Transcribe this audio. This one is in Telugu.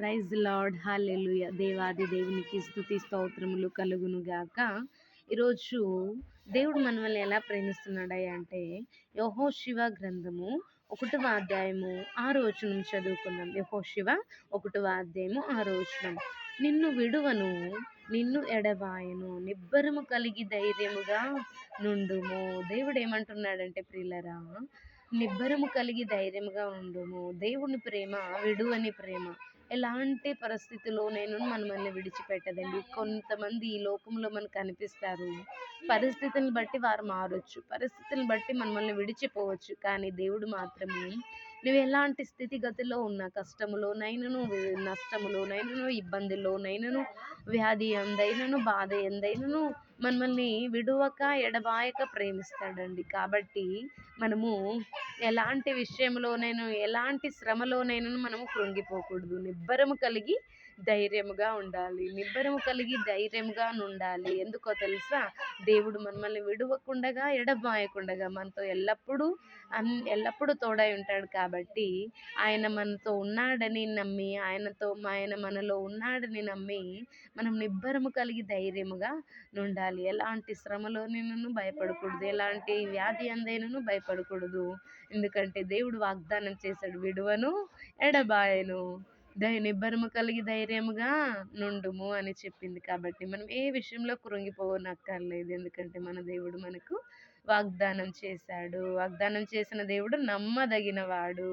ప్రైజ్ లార్డ్ హల్లెలూయా. దేవాది దేవునికి స్తుతి స్తోత్రములు కలుగును గాక. ఈరోజు దేవుడు మనల్ని ఎలా ప్రేమిస్తున్నాడయ్య అంటే యెహోషువ గ్రంథము 1వ అధ్యాయము 6వ వచనం చదువుకుందాం. యెహోషువ 1వ అధ్యాయము 6వ వచనం. నిన్ను విడువను, నిన్ను ఎడబాయను, నిబ్బరము కలిగి ధైర్యముగా నుండుము. దేవుడు ఏమంటున్నాడంటే ప్రియులరా, నిబ్బరము కలిగి ధైర్యముగా ఉండుము. దేవుని ప్రేమ విడువని ప్రేమ. ఎలాంటి పరిస్థితిలోనైనా మనల్ని విడిచిపెట్టదండి. కొంతమంది ఈ లోకంలో మనకు కనిపిస్తారు. పరిస్థితిని బట్టి వారు మారొచ్చు, పరిస్థితిని బట్టి మనల్ని విడిచిపోవచ్చు. కానీ దేవుడు మాత్రము నువ్వు ఎలాంటి స్థితిగతిలో ఉన్నా, కష్టములోనైనను, నష్టములోనైనను, ఇబ్బందిలోనైనను, వ్యాధి ఎందైనను, బాధ ఎందైనను మనల్ని విడువక ఎడబాయక ప్రేమిస్తాడండి. కాబట్టి మనము ఎలాంటి విషయంలోనైనా, ఎలాంటి శ్రమలోనైనా మనము కృంగిపోకూడదు. నిబ్బరము కలిగి ధైర్యముగా ఉండాలి. నిబ్బరము కలిగి ధైర్యంగా ఉండాలి. ఎందుకో తెలుసా? దేవుడు మనల్ని విడువకుండగా ఎడబాయకుండగా మనతో ఎల్లప్పుడూ తోడై ఉంటాడు. కాబట్టి ఆయన మనతో ఉన్నాడని నమ్మి, ఆయన మనలో ఉన్నాడని నమ్మి మనం నిబ్బరము కలిగి ధైర్యముగా ఉండాలి. ఎలాంటి శ్రమలోనైనను భయపడకూడదు, ఎలాంటి వ్యాధి అందైనను భయపడకూడదు. ఎందుకంటే దేవుడు వాగ్దానం చేశాడు, విడువను ఎడబాయను, నిబ్బరము కలిగి ధైర్యముగా నుండుము అని చెప్పింది. కాబట్టి మనం ఏ విషయంలో కృంగిపోనక్కర్లేదు. ఎందుకంటే మన దేవుడు మనకు వాగ్దానం చేశాడు. వాగ్దానం చేసిన దేవుడు నమ్మదగిన వాడు.